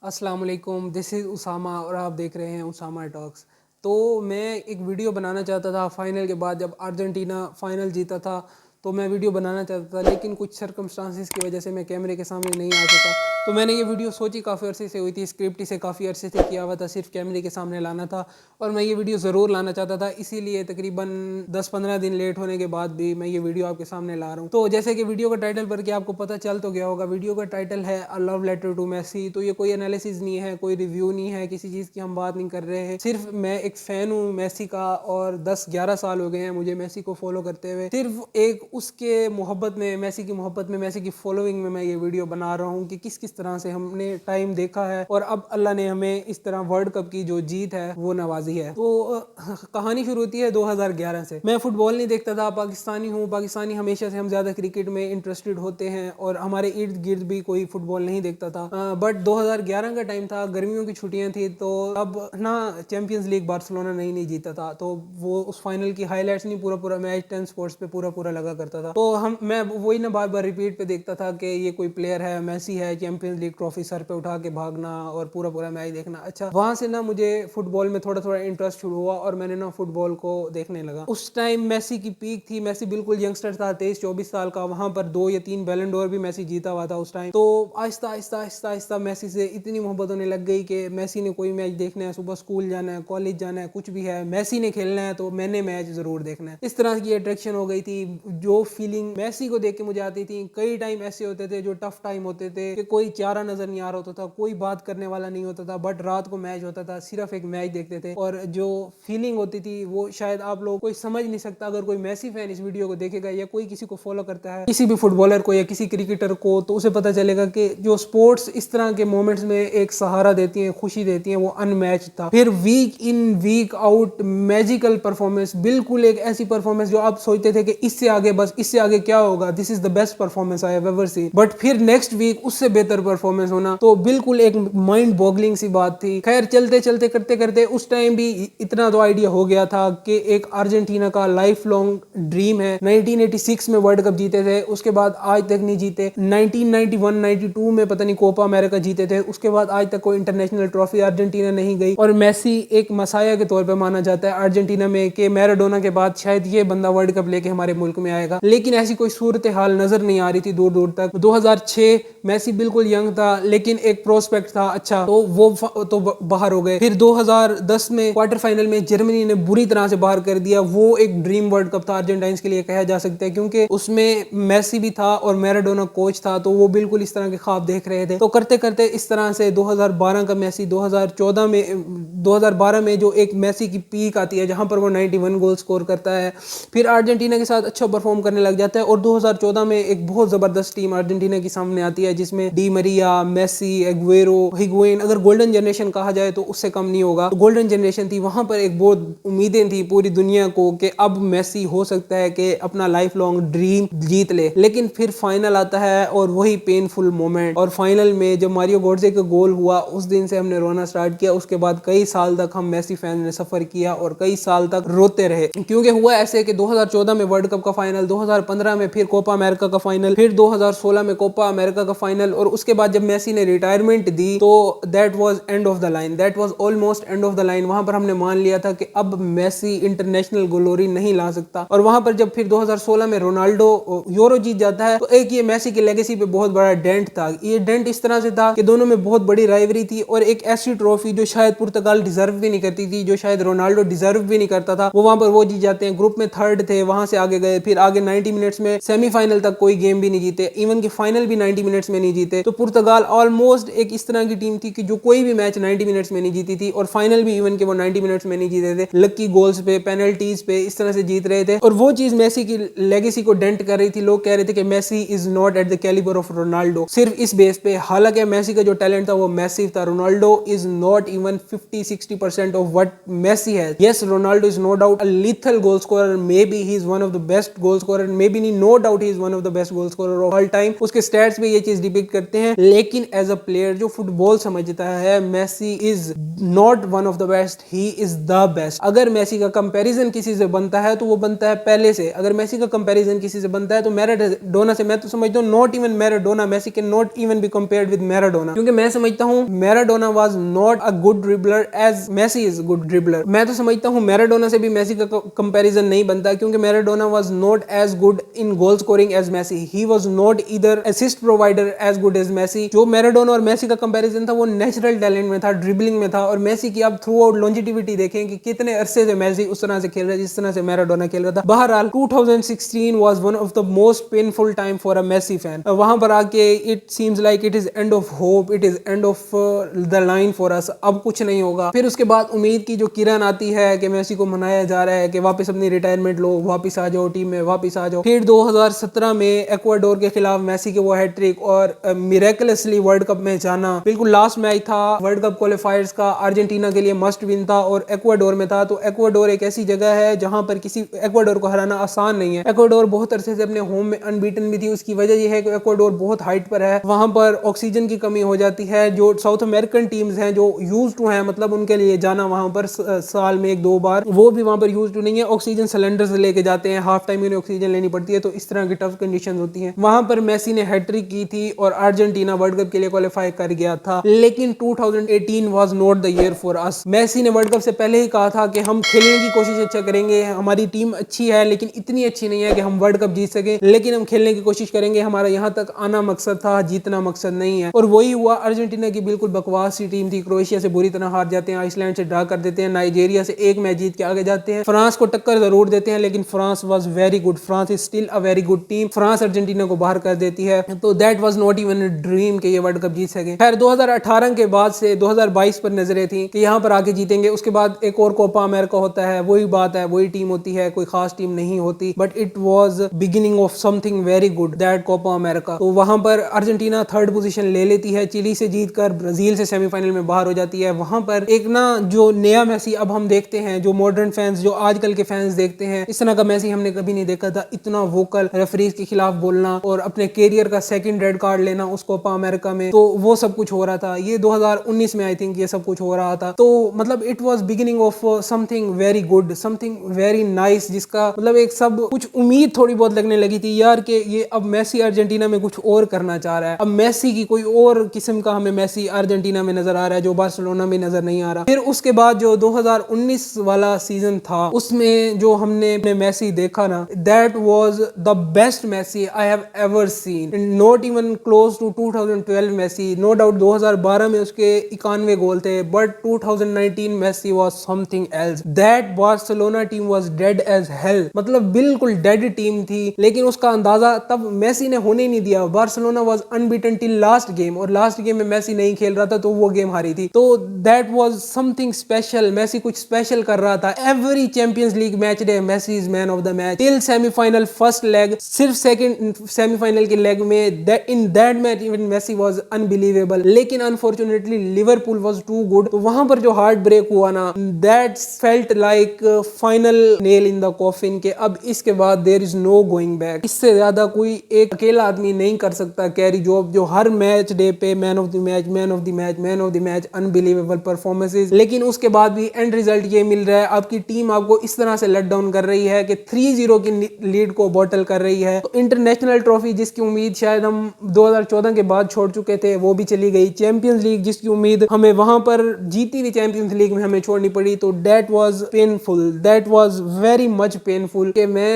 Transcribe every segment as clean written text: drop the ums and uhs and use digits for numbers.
السلام علیکم، دس از اسامہ اور آپ دیکھ رہے ہیں اسامہ ٹاکس۔ تو میں ایک ویڈیو بنانا چاہتا تھا فائنل کے بعد، جب ارجنٹینا فائنل جیتا تھا تو میں ویڈیو بنانا چاہتا تھا، لیکن کچھ سرکمسٹانسز کی وجہ سے میں کیمرے کے سامنے نہیں آ سکا۔ تو میں نے یہ ویڈیو سوچی کافی عرصے سے ہوئی تھی، اسکرپٹ سے کافی عرصے سے کیا ہوا تھا، صرف کیمرے کے سامنے لانا تھا اور میں یہ ویڈیو ضرور لانا چاہتا تھا، اسی لیے تقریباً 10-15 دن لیٹ ہونے کے بعد بھی میں یہ ویڈیو آپ کے سامنے لا رہا ہوں۔ تو جیسے کہ ویڈیو کا ٹائٹل پڑھ کے آپ کو پتہ چل تو گیا ہوگا، ویڈیو کا ٹائٹل ہے اے لو لیٹر ٹو میسی۔ تو یہ کوئی انالیسز نہیں ہے، کوئی ریویو نہیں ہے، کسی چیز کی ہم بات نہیں کر رہے ہیں، صرف میں ایک فین ہوں میسی کا اور 10-11 سال ہو گئے ہیں مجھے میسی کو فالو کرتے ہوئے، صرف ایک اس کے محبت میں، میسی کی فالوئنگ میں یہ ویڈیو بنا رہا ہوں کہ کس کس طرح سے ہم نے ٹائم دیکھا ہے اور اب اللہ نے ہمیں اس طرح ورلڈ کپ کی جو جیت ہے وہ نوازی ہے۔ تو کہانی شروع ہوتی ہے 2011 سے۔ میں فٹ بال نہیں دیکھتا تھا، پاکستانی ہوں، پاکستانی ہمیشہ سے ہم زیادہ کرکٹ میں انٹرسٹڈ ہوتے ہیں اور ہمارے ارد گرد بھی کوئی فٹ بال نہیں دیکھتا تھا، بٹ 2011 کا ٹائم تھا، گرمیوں کی چھٹیاں تھیں، تو اب نا چیمپئنز لیگ بارسلونا نہیں جیتا تھا، تو وہ اس فائنل کی ہائی لائٹس نہیں، پورا میچ 10 سپورٹس پہ پورا لگا کرتا تھا۔ تو میں وہی نا بار ریپیٹ پہ دیکھتا تھا کہ یہ کوئی پلیئر ہے، میسی ہے، چیمپئنز لیگ ٹرافی سر پہ اٹھا کے بھاگنا اور پورا میچ دیکھنا۔ اچھا، وہاں سے نا مجھے فٹ بال میں تھوڑا انٹرسٹ شروع ہوا اور میں نے نا فٹ بال کو دیکھنے لگا۔ اس ٹائم میسی کی پیک تھی، میسی بالکل ینگسٹر تھا، 23-24 سال کا، وہاں پر 2 یا 3 بیلن ڈور بھی میسی جیتا ہوا تھا اس ٹائم۔ تو آہستہ میسی سے اتنی محبت ہونے لگ گئی کہ میسی نے کوئی میچ دیکھنا ہے، صبح اسکول جانا ہے، کالج جانا ہے، کچھ بھی ہے، میسی نے کھیلنا ہے تو میں نے میچ ضرور دیکھنا ہے۔ اس طرح کی اٹریکشن ہو گئی تھی۔ جو فیلنگ میسی کو دیکھ کے مجھے آتی تھی، کئی ٹائم ایسے ہوتے تھے جو ٹف ٹائم ہوتے تھے کہ کوئی چارہ نظر نہیں آ رہا ہوتا تھا، کوئی بات کرنے والا نہیں ہوتا تھا، بٹ رات کو میچ ہوتا تھا، صرف ایک میچ دیکھتے تھے، اور جو فیلنگ ہوتی تھی وہ شاید آپ لوگ کوئی سمجھ نہیں سکتا۔ اگر کوئی میسی فین اس ویڈیو کو دیکھے گا یا کوئی کسی کو فالو کرتا ہے، کسی بھی فٹ بالر کو یا کسی کرکٹر کو، تو اسے پتہ چلے گا کہ جو سپورٹس اس طرح کے مومنٹس میں ایک سہارا دیتی ہیں، خوشی دیتی ہیں، وہ ان میچ تھا۔ پھر ویک ان ویک آؤٹ میجیکل پرفارمنس، بالکل ایک ایسی پرفارمنس جو آپ سوچتے تھے کہ اس سے آگے کیا ہوگا، this is the best performance I have ever seen, but پھر نیکسٹ ویک اس سے بہتر پرفارمنس ہونا، تو بالکل ایک مائنڈ بوگلنگ سی بات تھی۔ خیر، چلتے کرتے اس ٹائم بھی اتنا تو آئیڈیا ہو گیا تھا کہ ایک ارجنٹینا کا لائف لانگ ڈریم ہے، 1986 میں ورلڈ کپ جیتے تھے، اس کے بعد آج تک نہیں جیتے، 1991-92 میں پتہ نہیں کوپا امریکہ جیتے تھے، اس کے بعد آج تک کوئی انٹرنیشنل ٹرافی ارجنٹینا نہیں گئی، اور میسی ایک مسائل کے طور پہ مانا جاتا ہے ارجنٹینا میں کہ میراڈونا کے بعد شاید یہ بندہ ورلڈ کپ لے کے ہمارے ملک میں آئے گا، لیکن ایسی کوئی صورتحال نظر نہیں آ رہی تھی دور تک۔ 2006 میسی بالکل ینگ تھا لیکن ایک پروسپیکٹ تھا اچھا، تو وہ تو باہر ہو گئے۔ پھر 2010 میں کوارٹر فائنل میں جرمنی نے بری طرح سے باہر کر دیا، وہ ایک ڈریم ورلڈ کپ تھا ارجنٹائنز کے لیے کہا جا سکتا ہے، کیونکہ اس میں میسی بھی تھا اور میراڈونا کوچ تھا، تو وہ بالکل اس طرح کے خواب دیکھ رہے تھے۔ تو کرتے اس طرح سے 2012 کا میسی، 2012 میں جو ایک میسی کی پیک آتی ہے جہاں پر وہ 91 گول سکور کرتا ہے، پھر ارجنٹینا کے ساتھ اچھا پرفارم کرنے لگ جاتا ہے، اور 2014 میں ایک بہت زبردست ٹیم ارجنٹینا کی سامنے آتی ہے جس میں ڈی مریا، میسی، ایگویرو، ہیگوین، اگر گولڈن جنریشن کہا جائے تو اس سے کم نہیں ہوگا، گولڈن جنریشن تھی۔ وہاں پر ایک بہت امیدیں تھی پوری دنیا کو کہ اب میسی ہو سکتا ہے کہ اپنا لائف لانگ ڈریم جیت لے، لیکن پھر فائنل آتا ہے اور وہی پینفل مومنٹ، اور فائنل میں جب ماریو گوٹزے کا گول ہوا اس دن سے ہم نے رونا سٹارٹ کیا، اس کے بعد کئی سال تک ہم میسی فین نے سفر کیا اور کئی سال تک روتے رہے، کیونکہ ہوا ایسے کہ 2014 میں ورلڈ کپ کا فائنل، 2015 میں پھر کوپا امریکہ کا فائنل، پھر 2016 میں کوپا امریکہ کا فائنل، اور اس کے بعد جب میسی نے ریٹائرمنٹ دی تو that was and of the line, that was almost end of the line. وہاں پر ہم نے مان لیا تھا کہ اب میسی انٹرنیشنل گلوری نہیں لا سکتا، اور وہاں پر جب پھر 2016 میں رونالڈو یورو جیت جاتا ہے تو ایک یہ میسی کی لیگیسی پہ بہت بڑا ڈینٹ تھا۔ یہ ڈینٹ اس طرح سے تھا کہ دونوں میں بہت بڑی رائیوری تھی، اور ایک ایسی ٹرافی جو شاید پرتگال ڈیزرو بھی نہیں کرتی تھی، جو شاید رونالڈو ڈیزرو بھی نہیں کرتا تھا، وہ وہاں پر وہ جیت جاتے ہیں۔ گروپ میں تھرڈ تھے، وہاں سے آگے گئے، پھر آگے 90 منٹس میں سیمی فائنل تک کوئی گیم بھی نہیں جیتے، ایون کہ فائنل بھی 90 منٹس میں نہیں جیتے۔ تو پرتگال آلموسٹ ایک اس طرح کی ٹیم تھی کہ جو کوئی بھی میچ 90 منٹس میں نہیں جیتی تھی، اور فائنل بھی ایون کہ وہ 90 منٹس میں نہیں جیتے تھے، لکی گولز پہ، پینلٹیز پہ، اس طرح سے جیت رہے تھے، اور وہ چیز میسی کی لیگیسی کو ڈینٹ کر رہی تھی۔ لوگ کہہ رہے تھے کہ Messi is not at the calibre of Ronaldo, صرف اس بیس پہ، حالانکہ میسی کا جو ٹیلنٹ تھا وہ میسیو تھا۔ Ronaldo is not even 50-60% of what Messi ہے۔ Yes, Ronaldo is no doubt a lethal goal scorer, maybe he is one of the best goal scorer, maybe نہیں، no doubt he is one of the best goal scorer of all time۔ اس کے stats بھی یہ چیز depict کرتے ہیں ہیں, लेकिन as a player जो फुटबॉल समझता है, Messi is not one of the best, he is the best. अगर मेसी का कंपैरिजन किसी से बनता है तो वो बनता है पहले से. अगर मेसी का कंपैरिजन किसी से बनता है तो मैराडोना से. मैं तो समझता हूँ not even Maradona, Messi can not even be compared with Maradona, क्योंकि मैं समझता हूँ Maradona was not a good dribbler as Messi is good dribbler. मैं तो समझता हूँ मैराडोना से भी मेसी का कंपैरिजन नहीं बनता, क्योंकि Maradona was not as good in goal scoring as Messi. He was not either assist provider as good as Messi. जो मैराडोना और मेसी का कंपैरिजन था वो नेचुरल टैलेंट में था, ड्रिबलिंग में था. और मेसी की आप थ्रू आउट लॉन्जिटिविटी देखें कि कितने अरसे से मेसी उस तरह से खेल रहा है जिस तरह से मैराडोना खेल रहा था. बहरहाल 2016 was one of the most painful time for a Messi fan. वहां पर आके it seems like it is end of hope, it is end of the line for us. अब कुछ नहीं होगा. फिर उसके बाद उम्मीद की जो किरण आती है कि मेसी को मनाया जा रहा है कि वापस अपनी रिटायरमेंट लो, वापस आ जाओ टीम में, वापस आ जाओ. फिर 2017 में एक्वाडोर के खिलाफ मेसी के वो हैट्रिक और मिरेकलसली वर्ल्ड कप में जाना. बिल्कुल लास्ट मैच था वर्ल्ड कप क्वालिफायर्स का, अर्जेंटीना के लिए मस्ट विन था और एक्वाडोर में था. तो एक्वाडोर एक ऐसी जगह है जहां पर किसी एक्वाडोर को हराना आसान नहीं है. एक्वाडोर बहुत अरसे से अपने होम में अनबीटन भी थी. उसकी वजह यह है कि एक्वाडोर बहुत हाइट पर है, वहां पर ऑक्सीजन की कमी हो जाती है. जो साउथ अमेरिकन टीम्स हैं जो यूज टू हैं, मतलब उनके लिए जाना वहां पर साल में 1-2 बार, वो भी वहां पर यूज टू नहीं है. ऑक्सीजन सिलेंडर्स लेके जाते हैं, हाफ टाइम में ऑक्सीजन लेनी पड़ती है. तो इस तरह की टफ कंडीशन होती है. वहां पर मेसी ने हैट्रिक की थी और अर्जेंटीना वर्ल्ड कप के लिए क्वालिफाई कर गया था. लेकिन 2018 was not the year for us. Messi ने वर्ल्ड कप से पहले ही कहा था कि हम खेलने की कोशिश अच्छा करेंगे, हमारी टीम अच्छी है लेकिन इतनी अच्छी नहीं है कि हम वर्ल्ड कप जीत सके, लेकिन हम खेलने की कोशिश करेंगे. हमारा यहाँ तक आना मकसद था, जीतना मकसद नहीं है. और वही हुआ. अर्जेंटीना की बिल्कुल बकवास सी टीम थी. क्रोएशिया से बुरी तरह हार जाते हैं, आइसलैंड से ड्रा कर देते हैं, नाइजीरिया से एक मैच जीत के आगे जाते हैं, फ्रांस को टक्कर जरूर देते हैं, लेकिन France was very good. France is still a very good team. France Argentina को बाहर कर देती है. तो that was not even a dream कि ये वर्ल्ड कप जीत सके. खैर 2018 के बाद से 2022 पर नजरें थी कि यहाँ पर आके जीतेंगे. उसके बाद एक और कोपा अमेरिका होता है. वही बात है, वही टीम होती है, कोई खास टीम नहीं होती. But it was beginning of something very good, that Copa America. तो वहां पर अर्जेंटीना थर्ड पोजीशन ले लेती है, चिली से जीतकर ब्राजील से सेमीफाइनल में बाहर हो जाती है. वहां पर एक ना जो नया मेसी अब हम देखते हैं, जो मॉडर्न फैंस, जो आजकल के फैंस देखते हैं, इस तरह का मेसी हमने कभी नहीं देखा था. इतना वोकल, रेफरीज के खिलाफ बोलना और अपने कैरियर का सेकंड रेड कार्ड लेना उस कोपा अमेरिका में, तो वो सब कुछ हो रहा था. ये 2019 में आई थिंक ये सब कुछ हो रहा था. तो मतलब it was beginning of something very good, something very nice, जिसका मतलब एक सब कुछ उम्मीद थोड़ी बहुत लगने लगी थी यार कि ये अब मेसी अर्जेंटीना में कुछ और करना चाह रहा है. अब मेसी की कोई और किस्म का हमें मेसी अर्जेंटीना में नजर आ रहा है जो बार्सिलोना में नजर नहीं आ रहा. फिर उसके बाद जो 2019 वाला सीजन था उसमें जो हमने अपने मेसी देखा ना, that was the best Messi I have ever seen. Not even close to 2012 Messi. No doubt 2012 में उसके 91 गोल थे, but 2019 Messi was something else. That Barcelona team was dead as hell. मतलब बिल्कुल डेड टीम थी, लेकिन उसका अंदाजा तब मेसी ने होने नहीं दिया. Barcelona was unbeaten till last game, और लास्ट गेम में मेसी नहीं खेल रहा था तो वो गेम हारी थी. तो that was something special. Messi कुछ स्पेशल कर रहा था. Every champions league match day Messi is man of the match till semifinal first leg. सिर्फ सेकंड सेमीफाइनल के लेग में in that match even Messi was unbelievable. लेकिन unfortunately Liverpool was too good. तो वहां पर जो हार्ट ब्रेक हुआ ना, that felt like final nail in the coffin के अब इसके बाद there is no going back. इससे ज्यादा कोई एक अकेला आदमी नहीं कर सकता कैरी जॉब, जो हर मैच डे पे man of the match, man of the match, man of the match, unbelievable performances. लेकिन उसके बाद भी एंड रिजल्ट ये मिल रहा है, आपकी टीम आपको इस तरह से लेट डाउन कर रही है कि 3-0 की लीड को बॉटल कर रही है. तो इंटरनेशनल ट्रॉफी जिसकी उम्मीद शायद हम 2014 के बाद छोड़ चुके थे वो भी चली गई. चैंपियंस लीग जिसकी उम्मीद हमें वहां पर जीती हुई चैंपियंस लीग में हमें छोड़नी पड़ी. तो that was painful, that was very much painful कि मैं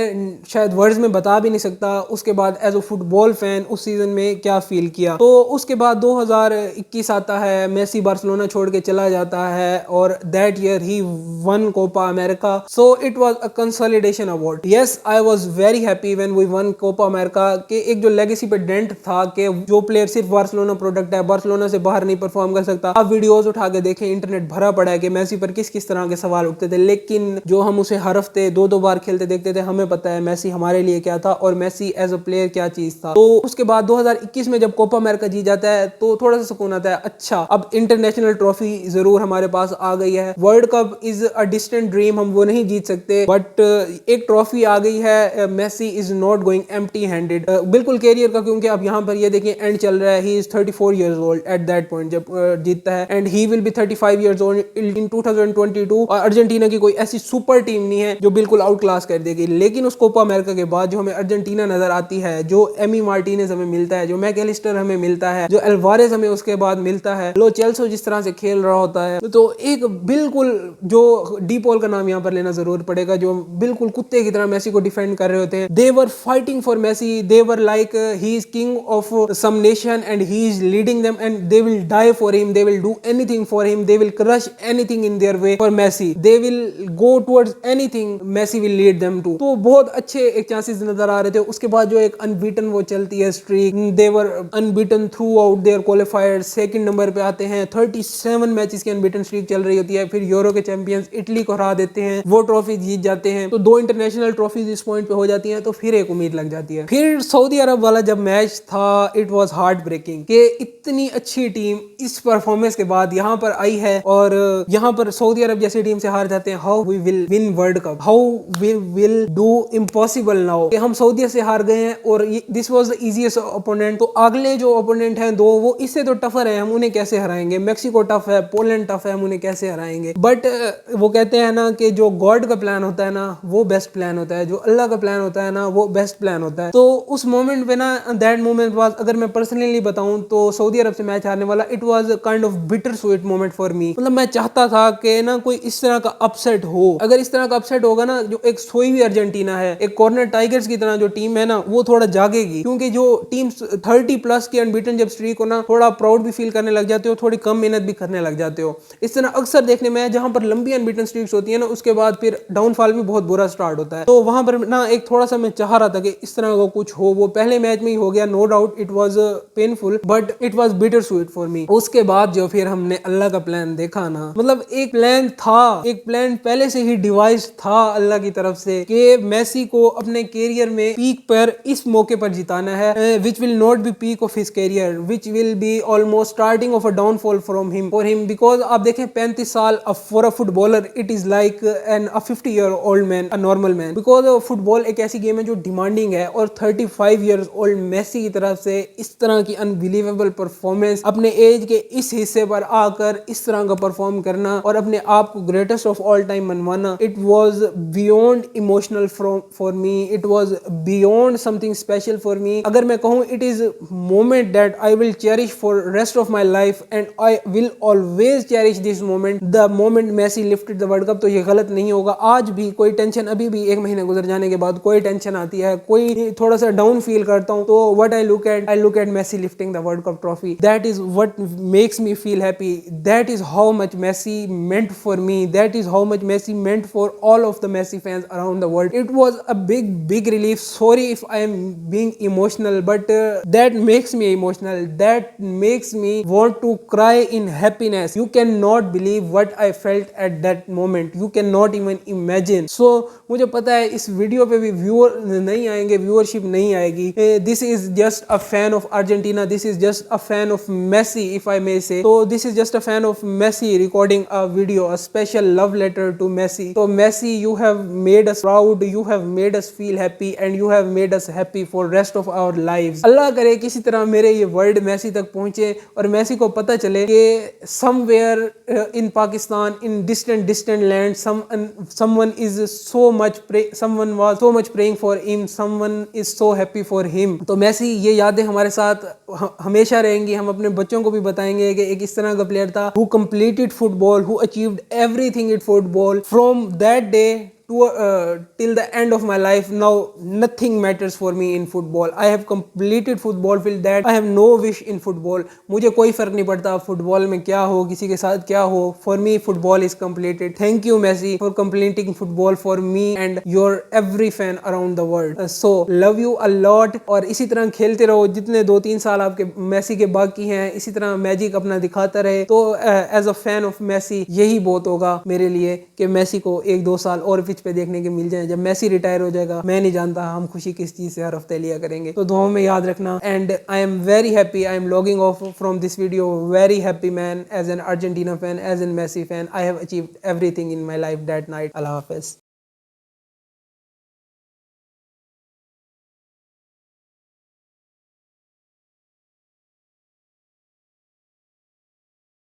शायद वर्ड्स में बता भी नहीं सकता उसके बाद एज अ फुटबॉल फैन उस सीजन में क्या फील किया. तो उसके बाद 2021 आता है, मेसी बार्सिलोना छोड़ के चला जाता है और दैट ईयर ही won Copa America. So it was a consolidation award. Yes, I was very happy when we won Copa America के एक जो लेगेसी पे डेंट था कि जो प्लेयर सिर्फ बार्सिलोना प्रोडक्ट है, बार्सिलोना से बाहर नहीं परफॉर्म कर सकता. आप वीडियोस उठा के देखें, इंटरनेट भरा पड़ा है कि मेसी पर किस किस तरह के सवाल उठते थे. लेकिन जो हम उसे हर हफ्ते 2-2 बार खेलते देखते थे, हमें पता है मेसी हमारे लिए क्या था और मेसी एज अ प्लेयर क्या चीज था. तो उसके बाद 2021 में जब कोपा अमेरिका जीत जाता है तो थोड़ा सा सुकून आता है. अच्छा, अब इंटरनेशनल ट्रॉफी जरूर हमारे पास आ गई है. World cup is a distant dream, हम वो नहीं जीत सकते, बट एक ट्रॉफी आ गई है. Messi is not going empty handed बिल्कुल कैरियर का, क्योंकि अब यहाँ पर ये देखें एंड चल रहा है, he is 34 years old at that point जब जीतता है, and he will be 35 years old इन 2022। और अर्जेंटीना की कोई ऐसी सुपर टीम नहीं है जो बिल्कुल आउट क्लास कर देगी, लेकिन उस कोपा अमेरिका के बाद जो हमें अर्जेंटीना नजर आती है, जो एमी मार्टिनेज हमें मिलता है, जो मैकलिस्टर हमें मिलता है, जो अल्वारेज हमें उसके बाद मिलता है, लो चेल्सो जिस तरह से खेल रहा होता है, तो एक बिल्कुल जो डी पॉल का नाम यहाँ पर लेना जरूर पड़ेगा, जो बिल्कुल कुत्ते की तरह मेसी को डिफेंड कर रहे होते हैं। They were fighting for Messi, they were like he is king of some nation and he is leading them and they will die for him, they will do anything for him, they will crush anything in their way for Messi, they will go towards anything Messi will lead them to. तो बहुत अच्छे एक chances नजर आ रहे थे। उसके बाद जो एक अनबीटन वो चलती है streak, they were unbeaten throughout their qualifier, second number पे आते हैं, 37 मैचेस की अनबीटन स्ट्रीक चल रही होती है, फिर यूरो के चैंपियंस इटली को हरा देते हैं, वो ट्रॉफी जीत जाते हैं, तो 2 इंटरनेशनल ट्रॉफीज इस पॉइंट पे हो जाती हैं, तो फिर एक उम्मीद लग जाती है। फिर सऊदी अरब वाला जब मैच था, इट वाज हार्ट ब्रेकिंग कि इतनी अच्छी टीम इस परफॉर्मेंस के बाद यहाँ पर आई है और यहाँ पर सऊदी अरब जैसी टीम से हार जाते हैं। How we will win world cup, how we will do impossible now, कि हम सऊदी से हार गए हैं और this was the easiest opponent, तो अगले जो ओपोनेंट हैं दो वो इससे तो टफर है, हम उन्हें कैसे हराएंगे, मैक्सिको टफ है, पोलैंड टफ है, हम उन्हें कैसे हराएंगे। बट वो कहते हैं ना कि जो गॉड का प्लान होता है ना वो बेस्ट प्लान होता है, जो अल्लाह का प्लान होता है ना वो बेस्ट प्लान होता है। तो उस मोमेंट पे ना, दैट मोमेंट वाज, अगर मैं पर्सनली बताऊं तो सऊदी अरब से मैच हारने वाला, it was kind of bitter sweet moment for me. मतलब मैं चाहता था कि ना कोई इस तरह का अपसेट हो, अगर इस तरह का अपसेट होगा ना, जो एक सोई हुई अर्जेंटीना है, एक कॉर्नर टाइगर्स की तरह जो टीम है ना वो थोड़ा जागेगी, क्योंकि जो टीम 30+ की अनबीटन जब स्ट्रीक हो ना, थोड़ा प्राउड भी फील करने लग जाते हो, थोड़ी कम मेहनत भी करने लग जाते हो। इस तरह अक्सर देखने में है, जहां पर लंबी अनबीटन स्ट्रीक्स होती है ना, उसके बाद फिर डाउनफॉल भी बहुत बुरा स्टार्ट होता है। तो वहां पर ना एक थोड़ा सा मैं चाह रहा था कि इस तरह का कुछ हो, वो पहले मैच में ही हो गया, no doubt it was painful but it was bitter sweet for me. उसके बाद जो फिर हमने अल्लाह का प्लान देखा ना, मतलब एक प्लान था, एक प्लान पहले से ही डिवाइस था अल्लाह की तरफ से कि मेसी को अपने कैरियर में पीक पर इस मौके पर जिताना है, which will not be peak of his career, which will be almost starting of a downfall from him for him, because आप देखें 35 साल for a footballer it is like an a 50 year old man, a normal man, because football एक ऐसी game है जो demanding है, और 35 years old Messi की तरफ से इस तरह की अनबिलीवेबल परफॉर्मेंस, अपने एज के इस हिस्से पर आकर इस तरह का परफॉर्म करना और अपने आप को ग्रेटेस्ट ऑफ ऑल टाइम मनवाना, it was beyond emotional for me, it was beyond something special for me. अगर मैं कहूँ, it is moment that I will cherish for rest of my life and I will always cherish this moment, the moment Messi lifted the world cup. तो ये गलत नहीं होगा, आज भी कोई टेंशन, अभी भी 1 महीने गुजर जाने के बाद कोई टेंशन आती है, कोई थोड़ा सा डाउन फील करता हूँ, तो what I look at Messi lifting the world cup trophy, that is what makes me feel happy, that is how much Messi meant for me, that is how much Messi meant for all of the Messi fans around the world. It was a big relief. Sorry if I am being emotional, but that makes me emotional, that makes me want to cry in happiness. You cannot believe what I felt at that moment, you cannot even imagine. So मुझे पता है इस video पे भी viewer नहीं आएंगे, viewership नहीं आएगी. This is just a fan of Argentina, this is just a fan of Messi, if I may say. So this is just a fan of Messi recording a video, a special love letter to Messi. So Messi, you have made us proud, you have made us feel happy, and you have made us happy for rest of our lives. अल्लाह करे किसी तरह मेरे ये word Massey तक पहुंचे और मैसी को पता चले कि somewhere in Pakistan, in distant land, someone is so much someone was so much praying for him, someone is so happy for him. तो मैसी ये यादें हमारे साथ हमेशा रहेंगी. हम अपने बच्चों को भी बताएंगे कि एक इस तरह का प्लेयर था who completed football, who achieved everything in football. From that day till the end of my life, now nothing matters for me in football. I have completed football till that I have no wish in football. मुझे कोई फर्क नहीं पड़ता football में क्या हो, किसी के साथ क्या हो. For me football is completed. Thank you Messi for completing football for me and your every fan around the world. So love you a lot. और इसी तरह खेलते रहो, जितने 2-3 साल आपके मैसी के बाकी हैं इसी तरह मैजिक अपना दिखाता रहे. तो as a fan of Messi यही बहुत होगा मेरे लिए कि मैसी को 1-2 साल और पे देखने के मिल जाए. जब मैसी रिटायर हो जाएगा मैं नहीं जानता हम खुशी किस चीज से हर हफ्ते लिया करेंगे. तो दुआओं में याद रखना. And I am very happy, I am logging off from this video very happy man, as an Argentina fan, as an Messi fan. I have achieved everything in my life that night. अल्लाह हाफिज.